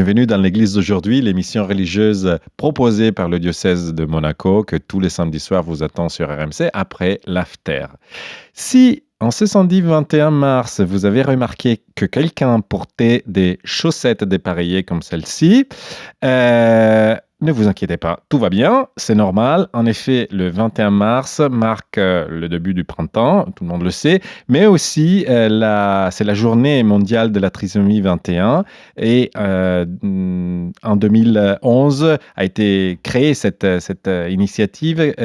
bienvenue dans l'Église d'aujourd'hui, l'émission religieuse proposée par le diocèse de Monaco que tous les samedis soirs vous attend sur RMC après l'after. Si en ce samedi 21 mars, vous avez remarqué que quelqu'un portait des chaussettes dépareillées comme celle-ci, ne vous inquiétez pas, tout va bien, c'est normal. En effet, le 21 mars marque le début du printemps, tout le monde le sait, mais aussi c'est la journée mondiale de la trisomie 21. Et en 2011 a été créée cette initiative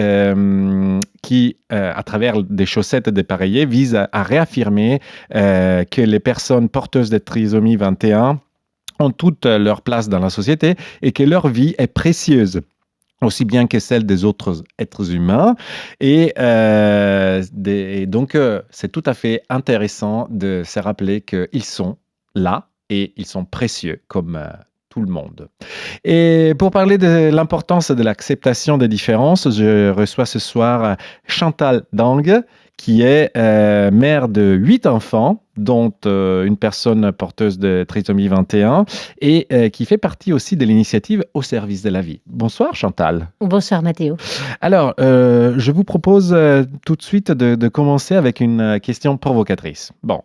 qui, à travers des chaussettes dépareillées, vise à réaffirmer que les personnes porteuses de trisomie 21 ont toute leur place dans la société et que leur vie est précieuse, aussi bien que celle des autres êtres humains. Et donc, c'est tout à fait intéressant de se rappeler qu'ils sont là et ils sont précieux comme tout le monde. Et pour parler de l'importance de l'acceptation des différences, je reçois ce soir Chantal Dang, qui est mère de 8 enfants, dont une personne porteuse de trisomie 21, et qui fait partie aussi de l'initiative Au service de la vie. Bonsoir Chantal. Bonsoir Mathéo. Alors, je vous propose tout de suite de commencer avec une question provocatrice. Bon,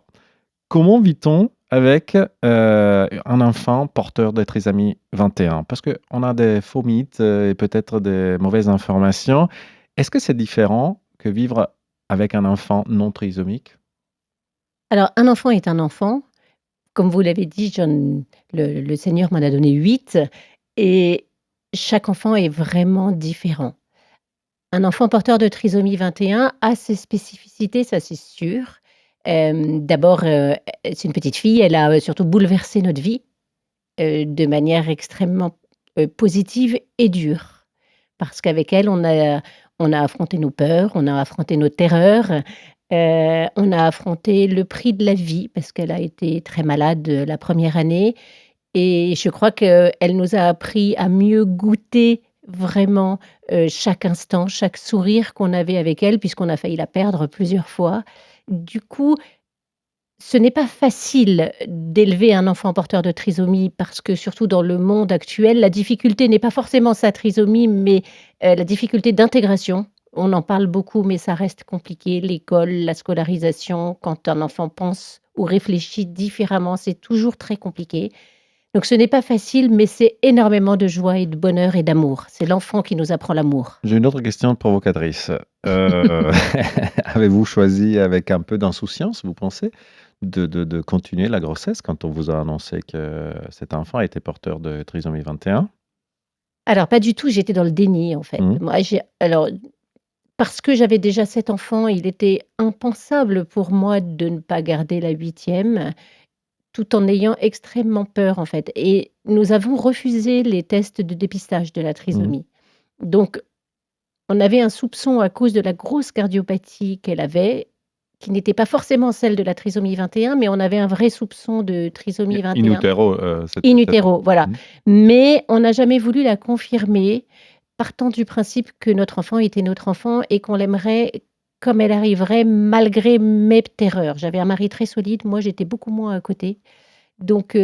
comment vit-on avec un enfant porteur de trisomie 21? Parce qu'on a des faux mythes et peut-être des mauvaises informations. Est-ce que c'est différent que vivre avec un enfant non trisomique? Alors, un enfant est un enfant. Comme vous l'avez dit, le Seigneur m'en a donné 8 et chaque enfant est vraiment différent. Un enfant porteur de trisomie 21 a ses spécificités, ça c'est sûr. D'abord, c'est une petite fille, elle a surtout bouleversé notre vie de manière extrêmement positive et dure. Parce qu'avec elle, on a affronté nos peurs, on a affronté nos terreurs, on a affronté le prix de la vie parce qu'elle a été très malade la première année et je crois qu'elle nous a appris à mieux goûter vraiment chaque instant, chaque sourire qu'on avait avec elle puisqu'on a failli la perdre plusieurs fois. Du coup, ce n'est pas facile d'élever un enfant porteur de trisomie parce que surtout dans le monde actuel, la difficulté n'est pas forcément sa trisomie, mais la difficulté d'intégration. On en parle beaucoup, mais ça reste compliqué. L'école, la scolarisation, quand un enfant pense ou réfléchit différemment, c'est toujours très compliqué. Donc ce n'est pas facile, mais c'est énormément de joie et de bonheur et d'amour. C'est l'enfant qui nous apprend l'amour. J'ai une autre question provocatrice. Avez-vous choisi avec un peu d'insouciance, vous pensez, de continuer la grossesse quand on vous a annoncé que cet enfant était porteur de trisomie 21? Alors pas du tout, j'étais dans le déni en fait. Moi, parce que j'avais déjà 7 enfants, il était impensable pour moi de ne pas garder la 8e, tout en ayant extrêmement peur, en fait. Et nous avons refusé les tests de dépistage de la trisomie. Donc, on avait un soupçon à cause de la grosse cardiopathie qu'elle avait, qui n'était pas forcément celle de la trisomie 21, mais on avait un vrai soupçon de trisomie 21. In utero. In utero, voilà. Mais on n'a jamais voulu la confirmer, partant du principe que notre enfant était notre enfant et qu'on l'aimerait comme elle arriverait malgré mes terreurs. J'avais un mari très solide, moi j'étais beaucoup moins à côté. Donc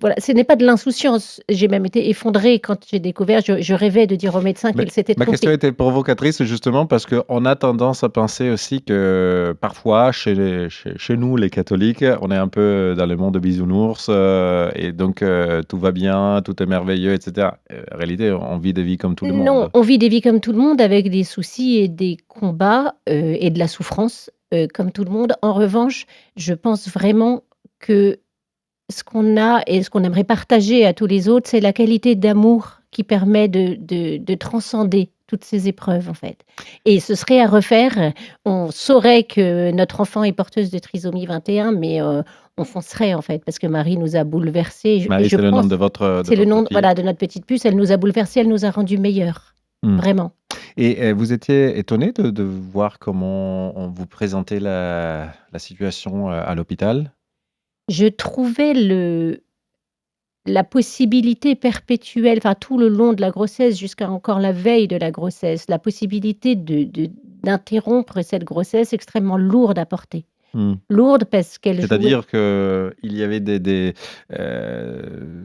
voilà, ce n'est pas de l'insouciance. J'ai même été effondrée quand j'ai découvert, je rêvais de dire au médecin qu'il s'était trompé. Ma question était provocatrice justement parce qu'on a tendance à penser aussi que parfois chez nous les catholiques, on est un peu dans le monde de bisounours et donc tout va bien, tout est merveilleux, etc. En réalité, on vit des vies comme tout le monde. Non, on vit des vies comme tout le monde avec des soucis et des combats et de la souffrance comme tout le monde. En revanche, je pense vraiment que ce qu'on a et ce qu'on aimerait partager à tous les autres, c'est la qualité d'amour qui permet de transcender toutes ces épreuves, en fait. Et ce serait à refaire. On saurait que notre enfant est porteuse de trisomie 21, mais on foncerait, en fait, parce que Marie nous a bouleversés. Marie, c'est le nom de votre C'est le nom, fille. voilà, de notre petite puce. Elle nous a bouleversés, elle nous a rendus meilleurs. Vraiment. Et vous étiez étonné de voir comment on vous présentait la situation à l'hôpital? Je trouvais la possibilité perpétuelle, enfin tout le long de la grossesse jusqu'à encore la veille de la grossesse, la possibilité d'interrompre cette grossesse extrêmement lourde à porter. Mmh. Lourde parce qu'elle jouait C'est-à-dire qu'il y avait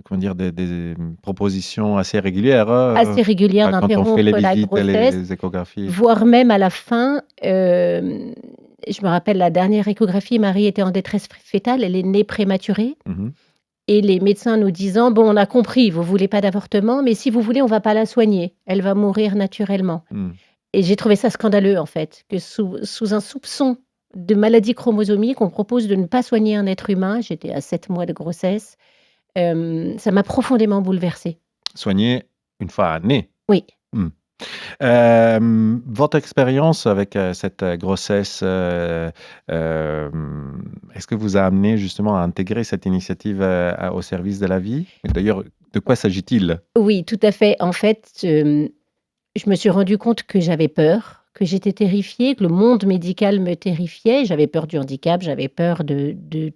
comment dire? Des propositions assez régulières, assez régulière quand on fait les d'interrompre la visites et grossesse, les échographies? voire même à la fin, je me rappelle la dernière échographie, Marie était en détresse fœtale, elle est née prématurée Mmh. et les médecins nous disant: «Bon, on a compris, vous voulez pas d'avortement, mais si vous voulez, on va pas la soigner, elle va mourir naturellement». Mmh. Et j'ai trouvé ça scandaleux, en fait, que sous un soupçon de maladie chromosomique, on propose de ne pas soigner un être humain. J'étais à 7 mois de grossesse. Ça m'a profondément bouleversée. Soigner une fois née? Oui. Mmh. Votre expérience avec, cette, grossesse, est-ce que vous a amené justement à intégrer cette initiative, au service de la vie? Et d'ailleurs, de quoi s'agit-il? Oui, tout à fait. En fait, je me suis rendu compte que j'avais peur, que j'étais terrifiée, que le monde médical me terrifiait. J'avais peur du handicap, j'avais peur de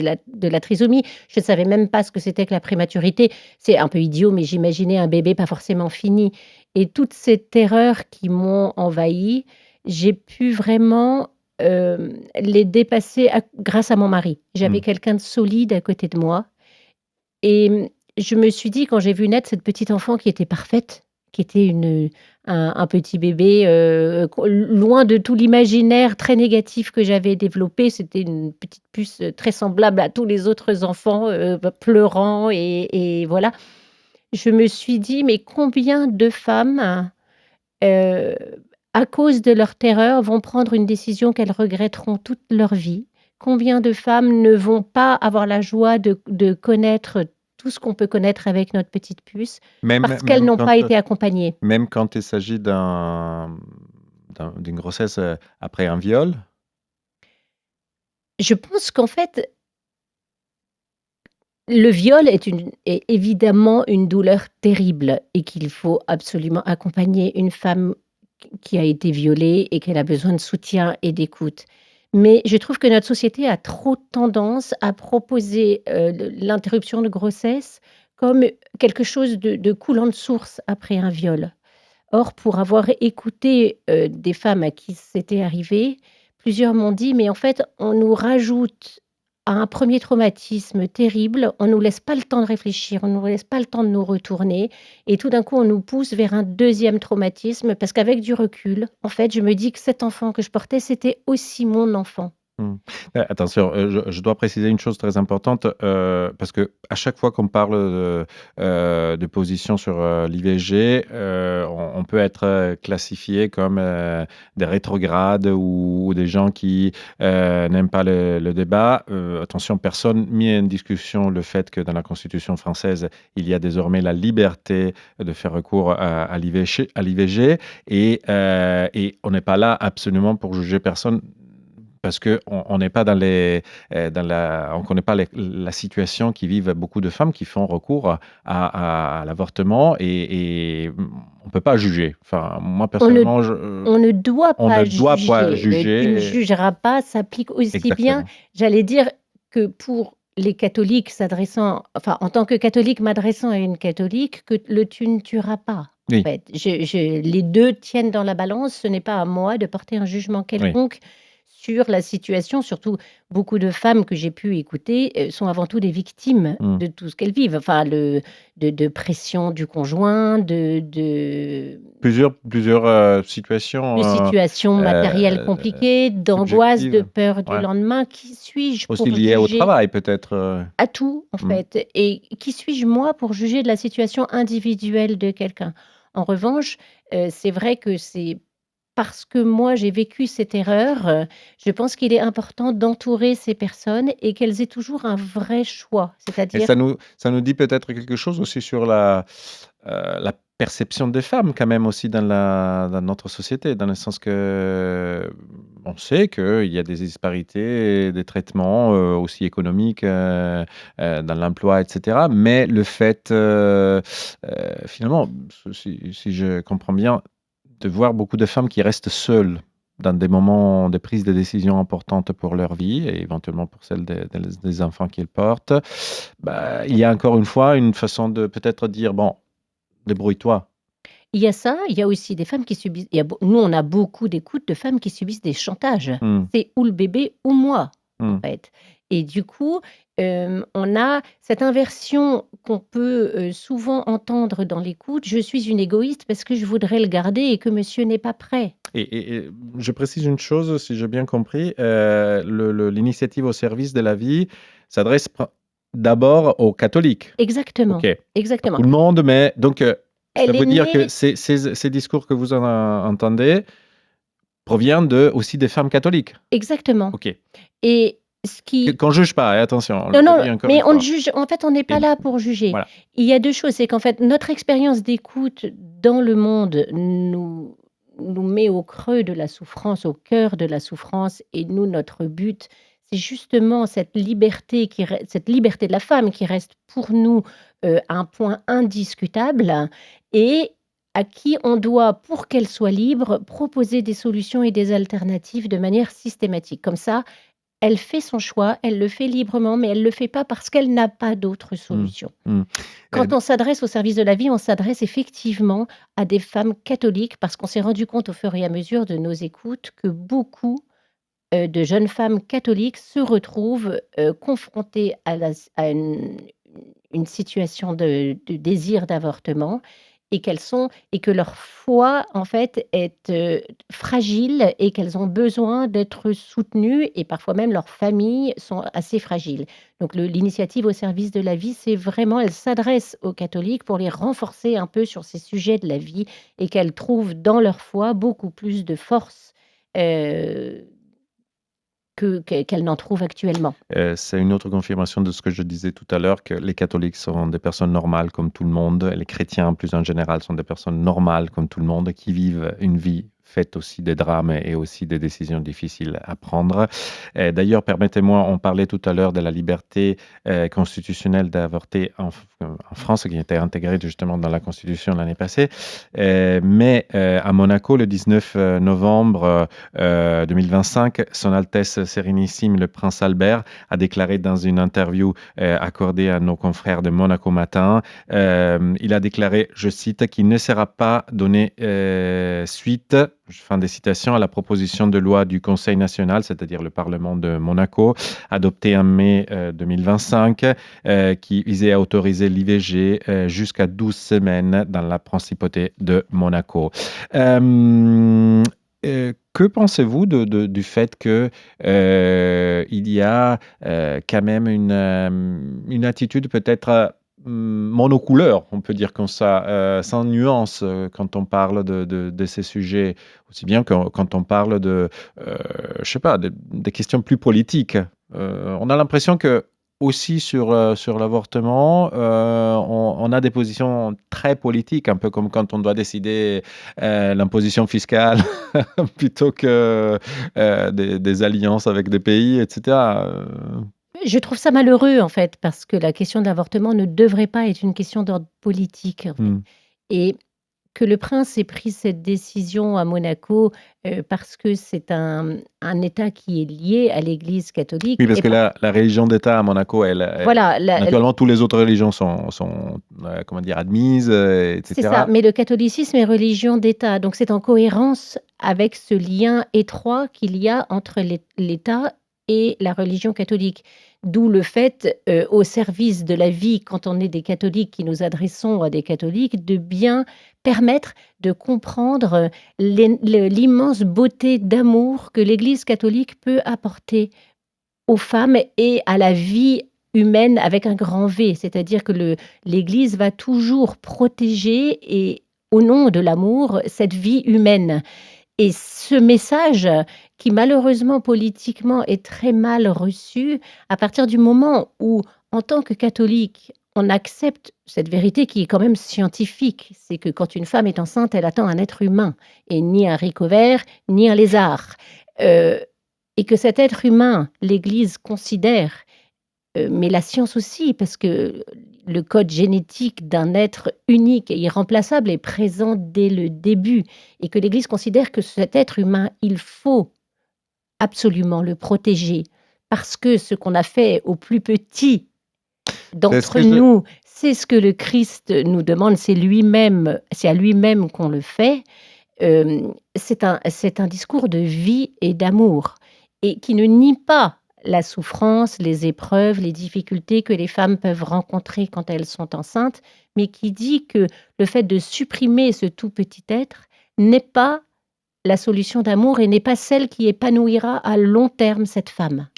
la trisomie. Je ne savais même pas ce que c'était que la prématurité. C'est un peu idiot, mais j'imaginais un bébé pas forcément fini et toutes ces terreurs qui m'ont envahie, j'ai pu vraiment, les dépasser grâce à mon mari. J'avais Mmh. quelqu'un de solide à côté de moi et je me suis dit quand j'ai vu naître cette petite enfant qui était parfaite, qui était un petit bébé, loin de tout l'imaginaire très négatif que j'avais développé. C'était une petite puce, très semblable à tous les autres enfants, pleurant et voilà. Je me suis dit: «Mais combien de femmes, heu, à cause de leur terreur, vont prendre une décision qu'elles regretteront toute leur vie? Combien de femmes ne vont pas avoir la joie de connaître tout ce qu'on peut connaître avec notre petite puce, Même parce qu'elles même n'ont quand, pas été accompagnées?» même quand il s'agit d'une grossesse, après un viol? Je pense qu'en fait, le viol est évidemment une douleur terrible et qu'il faut absolument accompagner une femme qui a été violée et qu'elle a besoin de soutien et d'écoute. Mais je trouve que notre société a trop tendance à proposer, l'interruption de grossesse comme quelque chose de coulant de source après un viol. Or, pour avoir écouté, des femmes à qui c'était arrivé, plusieurs m'ont dit: «Mais en fait, on nous rajoute à un premier traumatisme terrible, on nous laisse pas le temps de réfléchir, on nous laisse pas le temps de nous retourner et tout d'un coup, on nous pousse vers un deuxième traumatisme». Parce qu'avec du recul, en fait, je me dis que cet enfant que je portais, c'était aussi mon enfant. Mmh. Attention, je dois préciser une chose très importante, parce qu'à chaque fois qu'on parle de position sur, l'IVG, on peut être, classifié comme, des rétrogrades ou des gens qui, n'aiment pas le débat. Attention, personne mis en discussion le fait que dans la Constitution française, il y a désormais la liberté de faire recours à l'IVG et on n'est pas là absolument pour juger personne. Parce qu'on n'est pas on connaît pas la situation qui vivent beaucoup de femmes qui font recours à l'avortement et on peut pas juger. Enfin, moi On ne personnellement, on ne doit on ne pas doit pas juger. Le «tu ne juger jugeras pas» s'applique aussi bien, exactement. j'allais dire, que pour les catholiques s'adressant enfin, en tant que catholique m'adressant à une catholique, que le «tu ne tueras pas», en Oui, fait. Je les 2 tiennent dans la balance, ce n'est pas à moi de porter un jugement oui. quelconque sur la situation. Surtout, beaucoup de femmes que j'ai pu écouter, sont avant tout des victimes Mmh. de tout ce qu'elles vivent. Enfin, de pression du conjoint, Plusieurs, situations, de situations matérielles heu, compliquées, d'angoisse, de subjectives. peur du Ouais. lendemain. Qui suis-je Aussi pour liées au juger travail peut-être, à tout, en mmh. fait? Et qui suis-je moi pour juger de la situation individuelle de quelqu'un? En revanche, c'est vrai que c'est parce que moi j'ai vécu cette erreur, je pense qu'il est important d'entourer ces personnes et qu'elles aient toujours un vrai choix. Et C'est-à-dire ça nous dit peut-être quelque chose aussi sur la perception des femmes quand même aussi dans notre société, dans le sens que, on sait qu'il y a des disparités, des traitements, aussi économiques, dans l'emploi et cetera. Mais le fait, finalement, si je comprends bien, de voir beaucoup de femmes qui restent seules dans des moments de prise de décision importantes pour leur vie et éventuellement pour celle des enfants qu'elles portent, bah, il y a encore une fois une façon de peut-être dire: «Bon, débrouille-toi». Il y a ça, il y a aussi des femmes qui subissent nous, on a beaucoup d'écoutes de femmes qui subissent des chantages. Mmh. C'est ou le bébé ou moi, en Mmh. fait. Et du coup, on a cette inversion qu'on peut, souvent entendre dans l'écoute: «Je suis une égoïste parce que je voudrais le garder et que monsieur n'est pas prêt». Et je précise une chose, si j'ai bien compris, l'initiative au service de la vie s'adresse d'abord aux catholiques. Exactement, OK. Pas exactement. tout le monde, mais donc ça Elle est veut dire que née ces discours que vous entendez proviennent aussi des femmes catholiques? exactement. OK. Et ce qui Qu'on juge pas, hein, attention, on le non, non, redit encore une mais on ne fois. juge en fait, on n'est pas Et là pour juger. voilà. Il y a 2 choses, c'est qu'en fait, notre expérience d'écoute dans le monde nous met au creux de la souffrance, au cœur de la souffrance et nous, notre but, c'est justement cette liberté de la femme qui reste pour nous, un point indiscutable et à qui on doit, pour qu'elle soit libre, proposer des solutions et des alternatives de manière systématique. Comme ça, elle fait son choix, elle le fait librement, mais elle le fait pas parce qu'elle n'a pas d'autre Mmh. solution. Mmh. Quand on s'adresse au service de la vie, on s'adresse effectivement à des femmes catholiques parce qu'on s'est rendu compte au fur et à mesure de nos écoutes que beaucoup, de jeunes femmes catholiques se retrouvent, confrontées à une situation de désir d'avortement et que leur foi, en fait, est, fragile et qu'elles ont besoin d'être soutenues et parfois même leurs familles sont assez fragiles. Donc l'initiative au service de la vie, c'est vraiment elle s'adresse aux catholiques pour les renforcer un peu sur ces sujets de la vie et qu'elles trouvent dans leur foi beaucoup plus de force, heu, qu'elles n'en trouvent actuellement. C'est une autre confirmation de ce que je disais tout à l'heure, que les catholiques sont des personnes normales comme tout le monde. Les chrétiens, plus en général, sont des personnes normales comme tout le monde, qui vivent une vie faite aussi des drames et aussi des décisions difficiles à prendre. D'ailleurs, permettez-moi, on parlait tout à l'heure de la liberté constitutionnelle d'avorter en France, qui a été intégrée justement dans la Constitution l'année passée. Mais à Monaco, le 19 novembre 2025, Son Altesse Sérénissime, le Prince Albert, a déclaré dans une interview accordée à nos confrères de Monaco Matin, il a déclaré, je cite, qu'il ne sera pas donné suite, fin des citations, à la proposition de loi du Conseil national, c'est-à-dire le Parlement de Monaco, adoptée en mai 2025, qui visait à autoriser l'IVG jusqu'à 12 semaines dans la principauté de Monaco. Que pensez-vous du fait que il y a quand même une attitude peut-être monocouleur, on peut dire comme ça, sans nuance quand on parle de ces sujets, aussi bien que quand on parle je sais pas, des questions plus politiques. On a l'impression que aussi sur l'avortement, on a des positions très politiques, un peu comme quand on doit décider l'imposition fiscale plutôt que des alliances avec des pays, etc. Je trouve ça malheureux, en fait, parce que la question de l'avortement ne devrait pas être une question d'ordre politique, en fait. Hmm. Et que le prince ait pris cette décision à Monaco, parce que c'est un État qui est lié à l'Église catholique Oui, parce et que pas la religion d'État à Monaco, voilà, naturellement, toutes les autres religions sont comment dire, admises, c'est ça, etc. mais le catholicisme est religion d'État, donc c'est en cohérence avec ce lien étroit qu'il y a entre l'État et la religion catholique. D'où le fait, au service de la vie, quand on est des catholiques qui nous adressons à des catholiques, de bien permettre de comprendre l'immense beauté d'amour que l'Église catholique peut apporter aux femmes et à la vie humaine avec un grand V. C'est-à-dire que l'Église va toujours protéger et au nom de l'amour, cette vie humaine. Et ce message qui malheureusement politiquement est très mal reçu, à partir du moment où, en tant que catholique, on accepte cette vérité qui est quand même scientifique, c'est que quand une femme est enceinte, elle attend un être humain et ni un haricot vert, ni un lézard. Heu et que cet être humain, l'Église considère, mais la science aussi, parce que le code génétique d'un être unique et irremplaçable est présent dès le début et que l'Église considère que cet être humain, il faut absolument le protéger parce que ce qu'on a fait aux plus petits C'est ce d'entre que je nous, c'est ce que le Christ nous demande, c'est à lui-même qu'on le fait. C'est un discours de vie et d'amour et qui ne nie pas la souffrance, les épreuves, les difficultés que les femmes peuvent rencontrer quand elles sont enceintes, mais qui dit que le fait de supprimer ce tout petit être n'est pas la solution d'amour et n'est pas celle qui épanouira à long terme cette femme.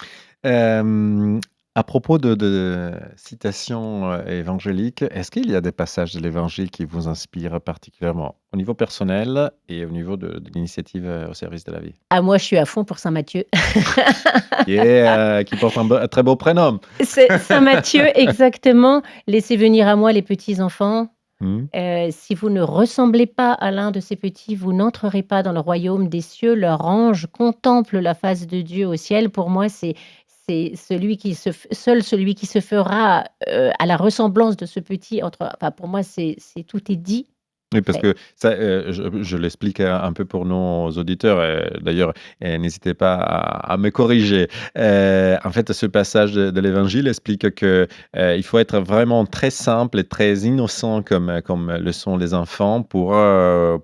Hem, à propos de citations, évangéliques, est-ce qu'il y a des passages de l'Évangile qui vous inspirent particulièrement? Au niveau personnel et au niveau de l'initiative, au service de la vie? Ah moi, je suis à fond pour saint Matthieu. Qui porte un très beau prénom. C'est saint Matthieu, exactement. «Laissez venir à moi les petits enfants, Mmh. si vous ne ressemblez pas à l'un de ces petits, vous n'entrerez pas dans le royaume des cieux. Leur ange contemple la face de Dieu au ciel». Pour moi, c'est celui qui se fera, à la ressemblance de ce petit enfin, pour moi, c'est tout est dit, Oui, parce fait. que ça, je l'explique un peu pour nos auditeurs, d'ailleurs, n'hésitez pas à me corriger. En fait, ce passage de l'Évangile explique que, il faut être vraiment très simple et très innocent comme le sont les enfants pour,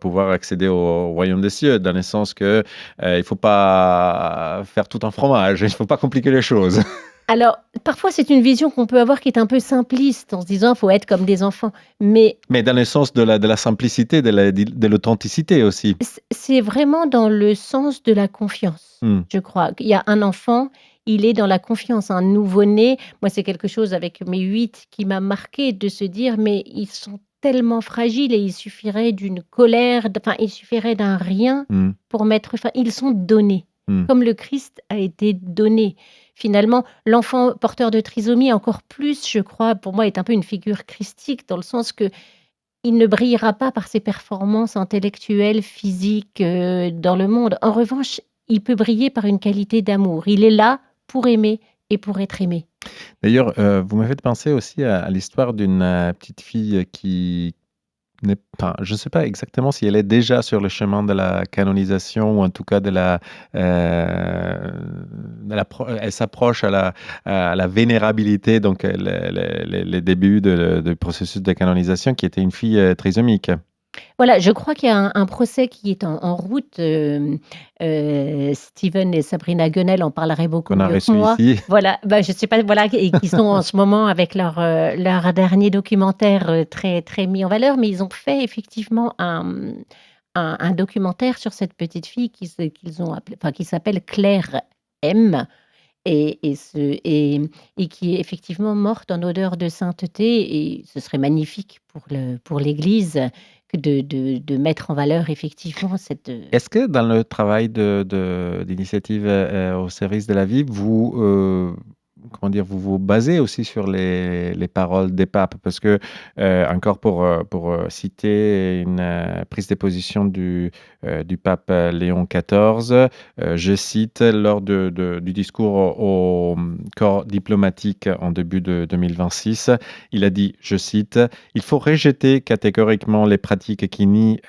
pouvoir accéder au royaume des cieux. Dans le sens que, il faut pas faire tout un fromage, il faut pas compliquer les choses. Alors, parfois, c'est une vision qu'on peut avoir qui est un peu simpliste en se disant: «Il faut être comme des enfants». Mais Mais dans le sens de la simplicité, de l'authenticité aussi. c'est vraiment dans le sens de la confiance, Mmh. je crois. Il y a un enfant, il est dans la confiance. Un nouveau-né, moi, c'est quelque chose avec mes 8 qui m'a marqué de se dire: «Mais ils sont tellement fragiles et il suffirait d'une colère, enfin, il suffirait d'un rien Mmh. pour mettre fin». Ils sont donnés, Mmh. comme le Christ a été donné. Finalement, l'enfant porteur de trisomie, encore plus, je crois, pour moi, est un peu une figure christique dans le sens que il ne brillera pas par ses performances intellectuelles, physiques, dans le monde. En revanche, il peut briller par une qualité d'amour. Il est là pour aimer et pour être aimé. D'ailleurs, vous me faites penser aussi à l'histoire d'une, petite fille qui n'est enfin, je ne sais pas exactement si elle est déjà sur le chemin de la canonisation ou en tout cas elle s'approche à la vénérabilité, donc les débuts du processus de canonisation, qui était une fille, trisomique. Voilà, je crois qu'il y a un procès qui est en route, Steven et Sabrina Gunnell en parleraient beaucoup Qu'on a mieux que reçu moi. ici. Voilà, bah, je sais pas, voilà et qui sont en ce moment avec leur dernier documentaire, très, très mis en valeur, mais ils ont fait effectivement un documentaire sur cette petite fille qu'ils ont appelée enfin qui s'appelle Claire M. Et qui est effectivement morte en odeur de sainteté et ce serait magnifique pour l'Église que de mettre en valeur effectivement cette, Est-ce que dans le travail d'initiative, au service de la vie, vous, comment dire? Vous vous basez aussi sur les paroles des papes? Parce que, encore pour, citer une, prise de position du pape, Léon XIV, je cite: «Lors du discours au corps diplomatique en début de 2026, il a dit, je cite: «Il faut rejeter catégoriquement les pratiques qui nie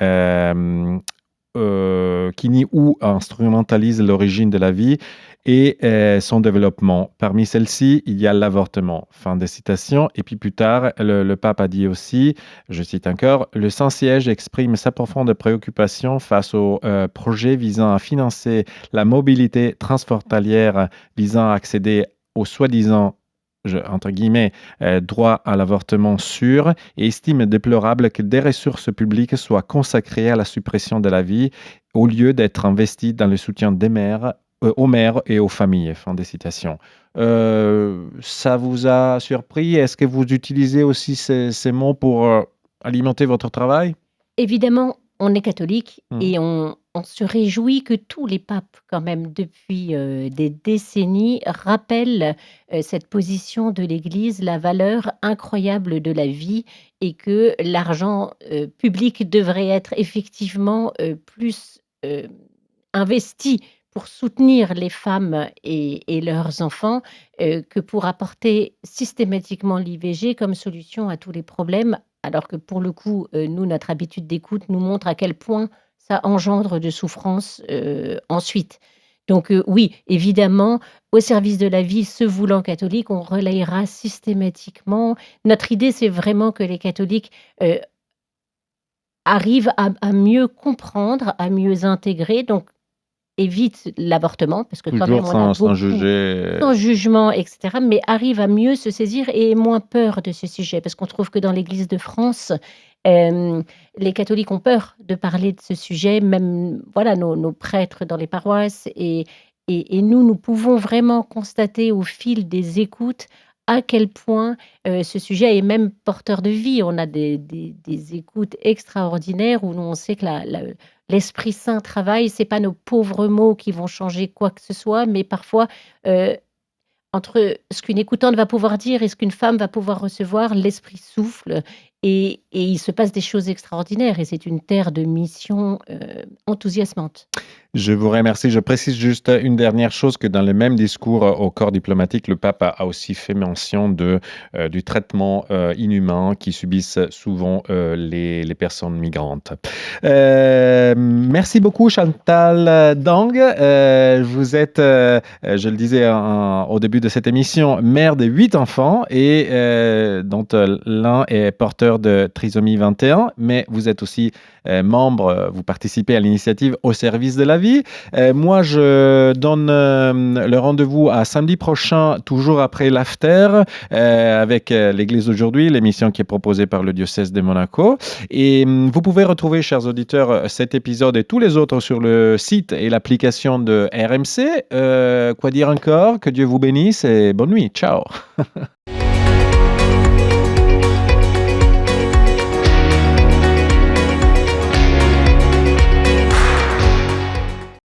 ou instrumentalise l'origine de la vie et son développement. Parmi celles-ci, il y a l'avortement». Fin de citation. Et puis plus tard, le pape a dit aussi, je cite encore: «Le Saint-Siège exprime sa profonde préoccupation face aux projets visant à financer la mobilité transfrontalière visant à accéder aux soi-disant entre guillemets, droit à l'avortement sûr, et estime déplorable que des ressources publiques soient consacrées à la suppression de la vie au lieu d'être investies dans le soutien aux mères et aux familles». Fin de citation. Ça vous a surpris? Est-ce que vous utilisez aussi ces mots pour alimenter votre travail? évidemment, on est catholique Mmh. et on se réjouit que tous les papes quand même depuis, des décennies rappellent, cette position de l'Église, la valeur incroyable de la vie et que l'argent, public devrait être effectivement, plus, investi pour soutenir les femmes et leurs enfants, que pour apporter systématiquement l'IVG comme solution à tous les problèmes. Alors que pour le coup, nous, notre habitude d'écoute nous montre à quel point ça engendre de souffrance, ensuite. Donc oui, évidemment, au service de la vie, se voulant catholique, on relayera systématiquement. Notre idée, c'est vraiment que les catholiques, arrivent à mieux comprendre, à mieux intégrer, donc évite l'avortement, parce que quand Toujours même on a sans beaucoup juger. sans jugement et cetera, mais arrive à mieux se saisir et ait moins peur de ce sujet. Parce qu'on trouve que dans l'Église de France, hem, les catholiques ont peur de parler de ce sujet, même voilà nos prêtres dans les paroisses et nous, nous pouvons vraiment constater au fil des écoutes à quel point, ce sujet est même porteur de vie. On a des écoutes extraordinaires où nous on sait que la l'Esprit Saint travaille. C'est pas nos pauvres mots qui vont changer quoi que ce soit, mais parfois, heu, entre ce qu'une écoutante va pouvoir dire et ce qu'une femme va pouvoir recevoir, l'Esprit souffle et il se passe des choses extraordinaires et c'est une terre de mission, enthousiasmante. Je vous remercie. Je précise juste une dernière chose, que dans le même discours au corps diplomatique, le pape a aussi fait mention du traitement inhumain qui subissent souvent les personnes migrantes. Merci beaucoup Chantal Dang. Vous êtes, je le disais au début de cette émission, mère de 8 enfants et dont l'un est porteur de trisomie 21, mais vous êtes aussi membre, vous participez à l'initiative Au service de la vie. Moi, je donne le rendez-vous à samedi prochain, toujours après l'after, avec l'Église d'aujourd'hui, l'émission qui est proposée par le diocèse de Monaco. Et vous pouvez retrouver, chers auditeurs, cet épisode et tous les autres sur le site et l'application de RMC. Quoi dire encore? Que Dieu vous bénisse et bonne nuit. Ciao.